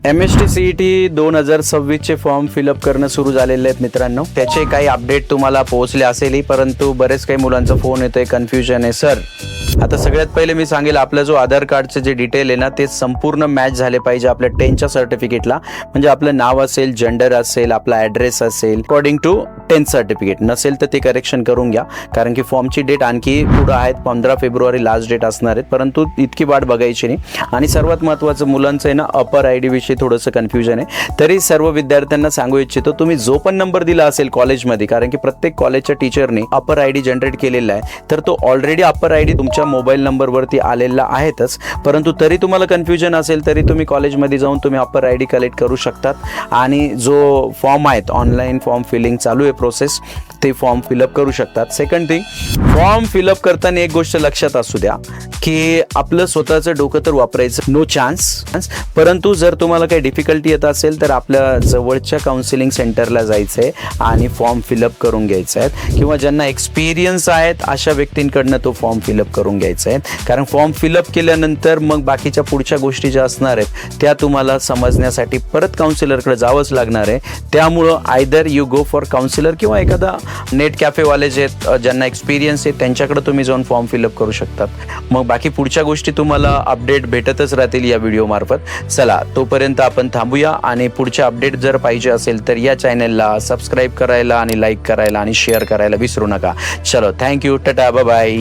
MST CET 2026चे form fill up करणं सुरू झालेले आहेत मित्रांनो. त्याचे काही अपडेट तुम्हाला पोहोचले असेलही, परंतु बरेच काही मुलांचा फोन येतोय, कन्फ्युजन आहे. सर, आता सगळ्यात पहिले मी सांगेल, आपलं जो आधार कार्डचे जे डिटेल आहे ना, ते संपूर्ण मॅच झाले पाहिजे आपल्या 10च्या सर्टिफिकेटला. म्हणजे आपलं नाव असेल, जेंडर असेल, आपला ॲड्रेस असेल, अकॉर्डिंग टू 10th सर्टिफिकेट. नसेल तर ते करेक्शन करून घ्या, कारण की फॉर्मची डेट आणखी पुढं आहेत. 15 फेब्रुवारी लास्ट डेट असणार आहेत, परंतु इतकी वाट बघायची नाही. आणि सर्वात महत्त्वाचं, मुलांचं आहे ना, अपर ID विषयी थोडंसं कन्फ्युजन आहे. तरी सर्व विद्यार्थ्यांना सांगू इच्छितो, तुम्ही जो पण नंबर दिला असेल कॉलेजमध्ये, कारण की प्रत्येक कॉलेजच्या टीचरने अपर ID जनरेट केलेला आहे, तर तो ऑलरेडी अपर ID तुमच्या मोबाईल नंबरवरती आलेला आहेतच. परंतु तरी तुम्हाला कन्फ्युजन असेल, तरी तुम्ही कॉलेजमध्ये जाऊन तुम्ही अपर ID कलेक्ट करू शकतात. आणि जो फॉर्म आहेत, ऑनलाईन फॉर्म फिलिंग चालू आहे प्रोसेस, ते फॉर्म फिलअप करू शकतात. सेकंड थिंग, फॉर्म फिलअप करताना एक गोष्ट लक्षात असू द्या, की आपलं स्वतःचं डोकं तर वापरायचं नो चान्स. परंतु जर तुम्हाला काही डिफिकल्टी येत असेल, तर आपल्या जवळच्या काउन्सिलिंग सेंटरला जायचं आहे आणि फॉर्म फिलअप करून घ्यायचं आहे. किंवा ज्यांना एक्सपिरियन्स आहेत अशा व्यक्तींकडनं तो फॉर्म फिलअप करून घ्यायचा आहे. कारण फॉर्म फिलअप केल्यानंतर मग बाकीच्या पुढच्या गोष्टी ज्या असणार आहेत, त्या तुम्हाला समजण्यासाठी परत काउन्सिलरकडे जावंच लागणार आहे. त्यामुळं either you go for counsellor, किंवा एखादा नेट कॅफेवाले जे ज्यांना एक्सपिरियन्स आहे त्यांच्याकडे तुम्ही जाऊन फॉर्म फिलअप करू शकतात. मग बाकी पुढच्या गोष्टी तुम्हाला अपडेट भेटतच राहतील या व्हिडिओ मार्फत. चला, तोपर्यंत आपण थांबूया. आणि पुढचे अपडेट जर पाहिजे असेल तर या चॅनलला सबस्क्राईब करायला आणि लाईक करायला आणि शेअर करायला विसरू नका. चलो, थँक्यू, टाटा, बाय बाय.